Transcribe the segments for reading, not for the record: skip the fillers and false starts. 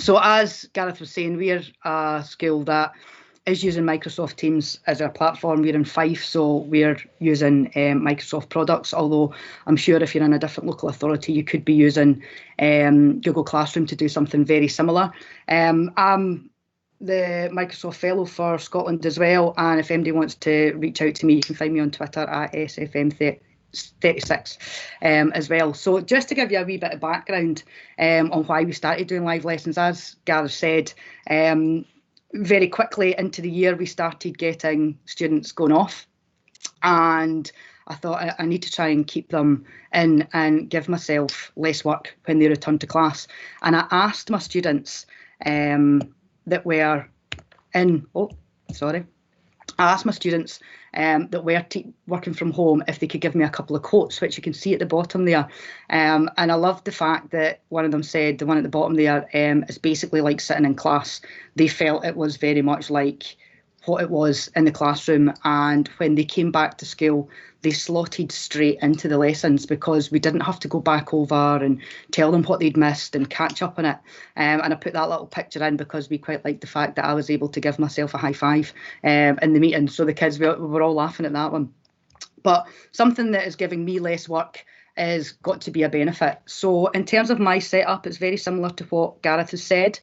So as Gareth was saying, we're a school that is using Microsoft Teams as our platform. We're in Fife, so we're using Microsoft products, although I'm sure if you're in a different local authority, you could be using Google Classroom to do something very similar. I'm the Microsoft Fellow for Scotland as well, and if anybody wants to reach out to me, you can find me on Twitter at SFM36 as well. So just to give you a wee bit of background on why we started doing live lessons, as Gareth said, very quickly into the year we started getting students going off, and I thought I need to try and keep them in and give myself less work when they return to class. And I asked my students that were in, I asked my students that were working from home if they could give me a couple of quotes, which you can see at the bottom there. And I loved the fact that one of them said, the one at the bottom there, is basically like sitting in class. They felt it was very much like what it was in the classroom, and when they came back to school they slotted straight into the lessons because we didn't have to go back over and tell them what they'd missed and catch up on it. And I put that little picture in because we quite liked the fact that I was able to give myself a high five in the meeting, so the kids were all laughing at that one. But something that is giving me less work is got to be a benefit. So in terms of my setup, it's very similar to what Gareth has said.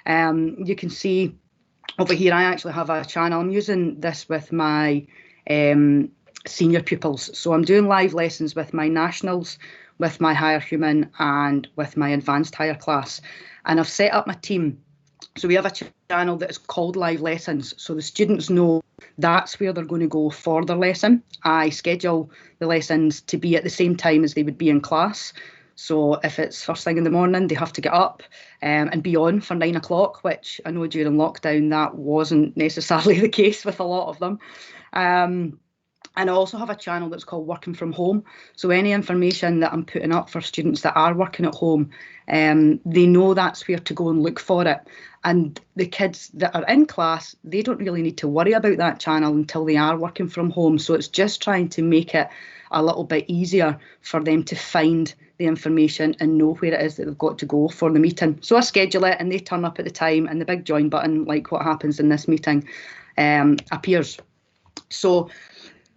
You can see over here, I actually have a channel. I'm using this with my senior pupils. So I'm doing live lessons with my nationals, with my higher human, and with my advanced higher class. And I've set up my team. So we have a channel that is called Live Lessons. So the students know that's where they're going to go for their lesson. I schedule the lessons to be at the same time as they would be in class. So if it's first thing in the morning, they have to get up and be on for 9 o'clock, which I know during lockdown that wasn't necessarily the case with a lot of them. And I also have a channel that's called Working From Home. So any information that I'm putting up for students that are working at home, they know that's where to go and look for it. And the kids that are in class, they don't really need to worry about that channel until they are working from home. So it's just trying to make it a little bit easier for them to find the information and know where it is that they've got to go for the meeting. So I schedule it and they turn up at the time, and the big join button, like what happens in this meeting, appears. So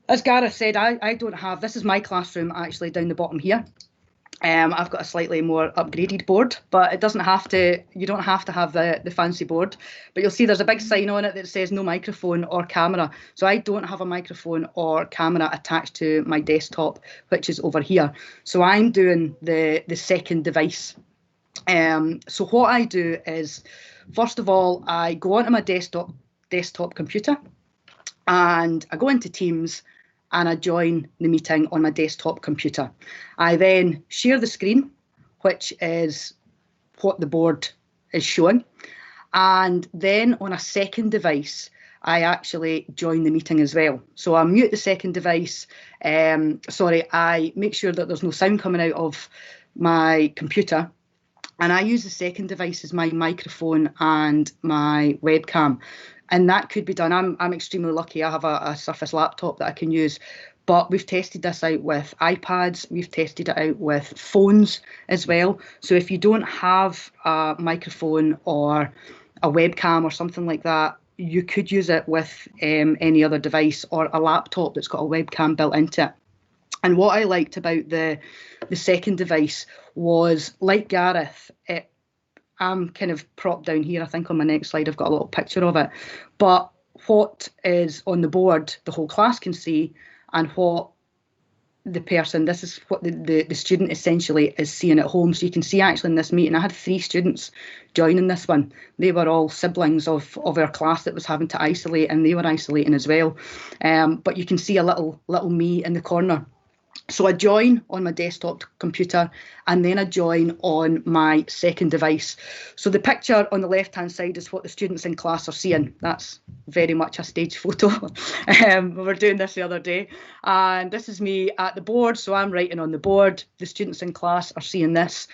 as Gareth said, I don't have, this is my classroom actually down the bottom here. I've got a slightly more upgraded board, but it doesn't have to, you don't have to have the fancy board. But you'll see there's a big sign on it that says no microphone or camera. So I don't have a microphone or camera attached to my desktop, which is over here. So I'm doing the second device. So what I do is, first of all, I go onto my desktop computer and I go into Teams and I join the meeting on my desktop computer. I then share the screen, which is what the board is showing. And then on a second device, I actually join the meeting as well. So I mute the second device. I make sure that there's no sound coming out of my computer. And I use the second device as my microphone and my webcam. And that could be done. I'm extremely lucky. I have a Surface laptop that I can use. But we've tested this out with iPads. We've tested it out with phones as well. So if you don't have a microphone or a webcam or something like that, you could use it with any other device or a laptop that's got a webcam built into it. And what I liked about the second device was, like Gareth, I'm kind of propped down here. I think on my next slide I've got a little picture of it. But what is on the board, the whole class can see, and what the person, this is what the student essentially is seeing at home. So you can see actually in this meeting, I had 3 students joining this one. They were all siblings of our class that was having to isolate, and they were isolating as well. But you can see a little me in the corner. So I join on my desktop computer and then I join on my second device. So the picture on the left-hand side is what the students in class are seeing. That's very much a stage photo. We were doing this the other day. And this is me at the board. So I'm writing on the board. The students in class are seeing this.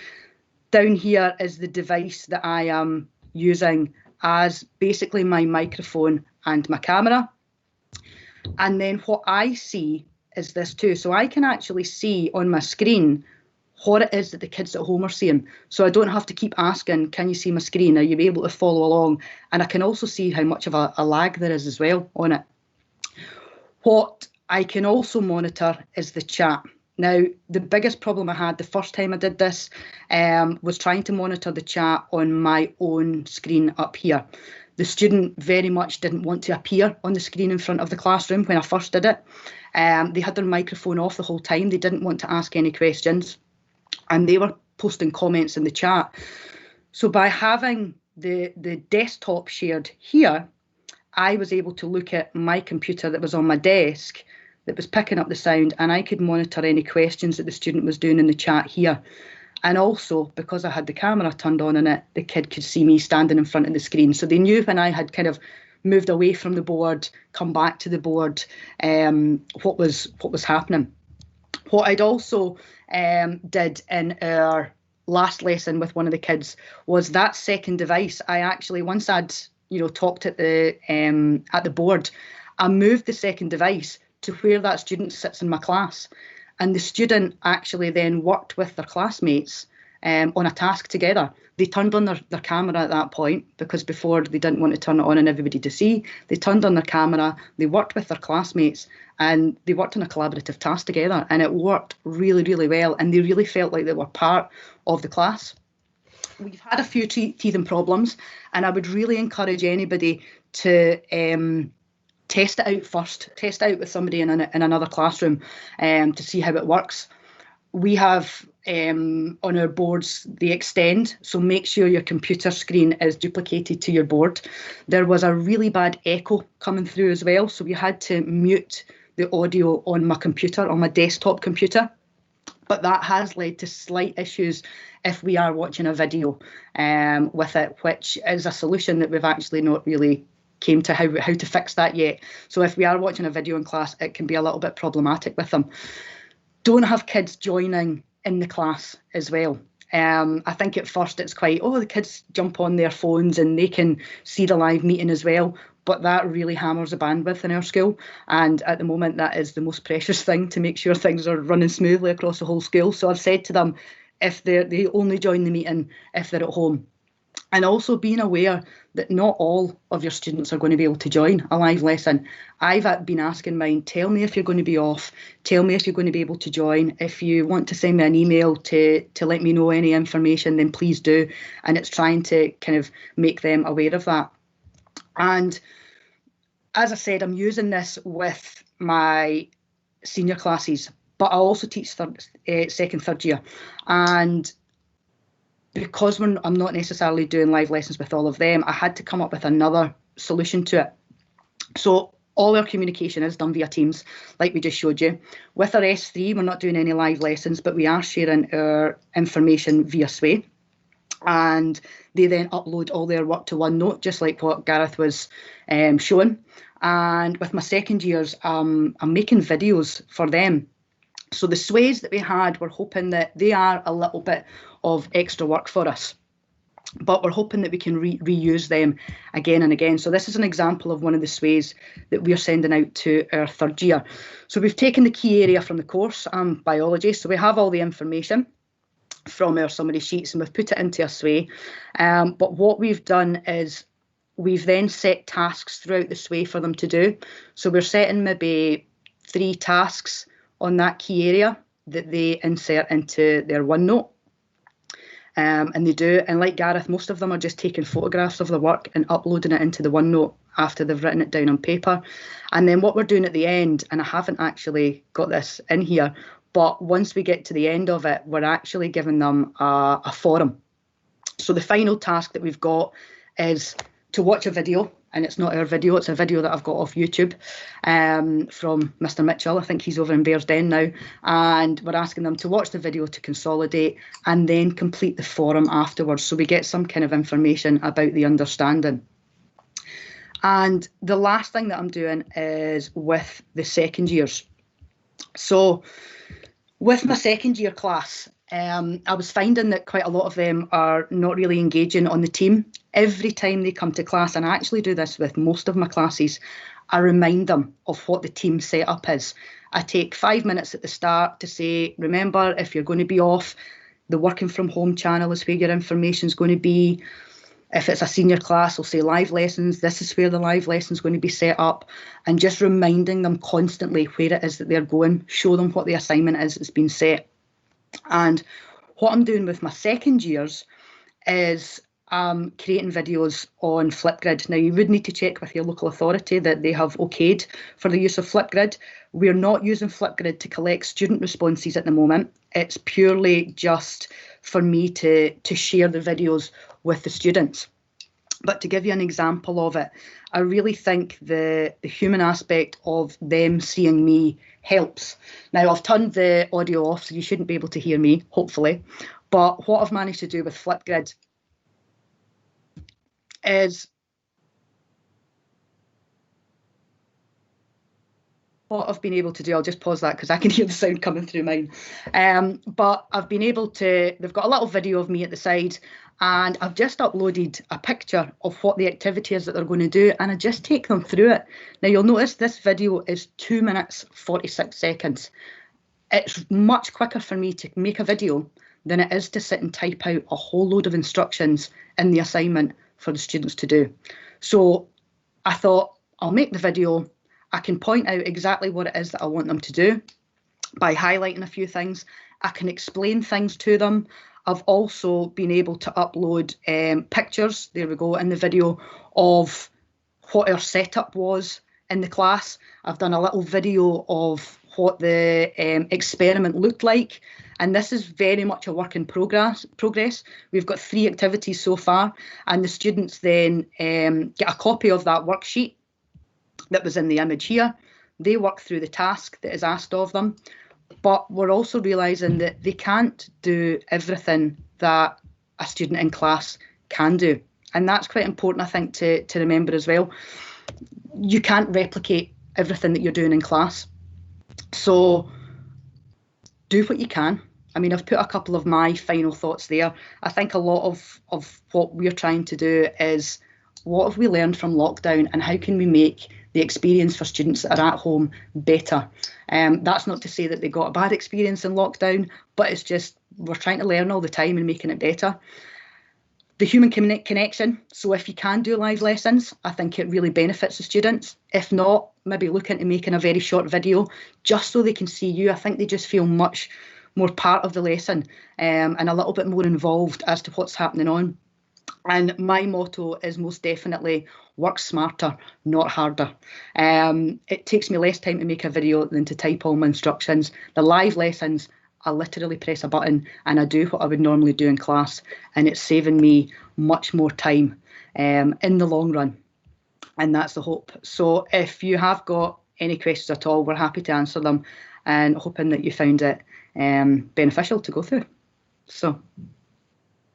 Down here is the device that I am using as basically my microphone and my camera. And then what I see is this too. So I can actually see on my screen what it is that the kids at home are seeing. So I don't have to keep asking, can you see my screen? Are you able to follow along? And I can also see how much of a lag there is as well on it. What I can also monitor is the chat. Now, the biggest problem I had the first time I did this was trying to monitor the chat on my own screen up here. The student very much didn't want to appear on the screen in front of the classroom when I first did it. They had their microphone off the whole time. They didn't want to ask any questions, and they were posting comments in the chat. So by having the desktop shared here, I was able to look at my computer that was on my desk that was picking up the sound, and I could monitor any questions that the student was doing in the chat here. And also, because I had the camera turned on in it, the kid could see me standing in front of the screen. So they knew when I had kind of moved away from the board, come back to the board, what was happening. What I'd also did in our last lesson with one of the kids was that second device. I actually, once I'd talked at the board, I moved the second device to where that student sits in my class. And the student actually then worked with their classmates on a task together. They turned on their camera at that point, because before they didn't want to turn it on and everybody to see. They turned on their camera, they worked with their classmates, and they worked on a collaborative task together. And it worked really, really well. And they really felt like they were part of the class. We've had a few teething problems, and I would really encourage anybody to test it out first, test it out with somebody in another classroom to see how it works. We have on our boards the extend, so make sure your computer screen is duplicated to your board. There was a really bad echo coming through as well, so we had to mute the audio on my computer, on my desktop computer. But that has led to slight issues if we are watching a video with it, which is a solution that we've actually not really came to how to fix that yet. So if we are watching a video in class, it can be a little bit problematic with them. Don't have kids joining in the class as well. I think at first it's quite, the kids jump on their phones and they can see the live meeting as well. But that really hammers the bandwidth in our school. And at the moment, that is the most precious thing, to make sure things are running smoothly across the whole school. So I've said to them, if they only join the meeting if they're at home. And also being aware that not all of your students are going to be able to join a live lesson. I've been asking mine, tell me if you're going to be off, tell me if you're going to be able to join. If you want to send me an email to let me know any information, then please do. And it's trying to kind of make them aware of that. And as I said, I'm using this with my senior classes, but I also teach second, third year. And because I'm not necessarily doing live lessons with all of them, I had to come up with another solution to it. So all our communication is done via Teams, like we just showed you. With our S3, we're not doing any live lessons, but we are sharing our information via Sway. And they then upload all their work to OneNote, just like what Gareth was showing. And with my second years, I'm making videos for them. So the sways that we had, we're hoping that they are a little bit of extra work for us, but we're hoping that we can reuse them again and again. So this is an example of one of the sways that we're sending out to our third year. So we've taken the key area from the course, biology. So we have all the information from our summary sheets and we've put it into a sway. But what we've done is we've then set tasks throughout the sway for them to do. So we're setting maybe 3 tasks on that key area that they insert into their OneNote. And they do, and like Gareth, most of them are just taking photographs of their work and uploading it into the OneNote after they've written it down on paper. And then what we're doing at the end, and I haven't actually got this in here, but once we get to the end of it, we're actually giving them a forum. So the final task that we've got is to watch a video, and it's not our video, it's a video that I've got off YouTube from Mr. Mitchell. I think he's over in Bearsden now. And we're asking them to watch the video to consolidate and then complete the forum afterwards. So we get some kind of information about the understanding. And the last thing that I'm doing is with the second years. So with my second year class, I was finding that quite a lot of them are not really engaging on the team. Every time they come to class, and I actually do this with most of my classes, I remind them of what the team setup is. I take 5 minutes at the start to say, remember, if you're going to be off, the working from home channel is where your information is going to be. If it's a senior class, I'll say live lessons. This is where the live lesson is going to be set up, and just reminding them constantly where it is that they're going, show them what the assignment is that's been set. And what I'm doing with my second years is creating videos on Flipgrid. Now, you would need to check with your local authority that they have okayed for the use of Flipgrid. We're not using Flipgrid to collect student responses at the moment. It's purely just for me to share the videos with the students. But to give you an example of it, I really think the human aspect of them seeing me helps. Now, I've turned the audio off, so you shouldn't be able to hear me, hopefully. But what I've managed to do with Flipgrid is what I've been able to do. I'll just pause that because I can hear the sound coming through mine. But I've been able to, they've got a little video of me at the side, and I've just uploaded a picture of what the activity is that they're going to do, and I just take them through it. Now, you'll notice this video is 2 minutes 46 seconds. It's much quicker for me to make a video than it is to sit and type out a whole load of instructions in the assignment for the students to do. So I thought, I'll make the video. I can point out exactly what it is that I want them to do by highlighting a few things. I can explain things to them. I've also been able to upload pictures, there we go, in the video of what our setup was in the class. I've done a little video of what the experiment looked like. And this is very much a work in progress. We've got 3 activities so far, and the students then get a copy of that worksheet that was in the image here. They work through the task that is asked of them, but we're also realising that they can't do everything that a student in class can do. And that's quite important, I think, to remember as well. You can't replicate everything that you're doing in class. So do what you can. I mean, I've put a couple of my final thoughts there. I think a lot of what we're trying to do is, what have we learned from lockdown, and how can we make the experience for students that are at home better? That's not to say that they got a bad experience in lockdown, but it's just we're trying to learn all the time and making it better. The human connection. So if you can do live lessons, I think it really benefits the students. If not, maybe look into making a very short video just so they can see you. I think they just feel much more part of the lesson and a little bit more involved as to what's happening on. And my motto is most definitely work smarter, not harder. It takes me less time to make a video than to type all my instructions. The live lessons, I literally press a button and I do what I would normally do in class, and it's saving me much more time in the long run. And that's the hope. So if you have got any questions at all, we're happy to answer them, and hoping that you found it beneficial to go through. So.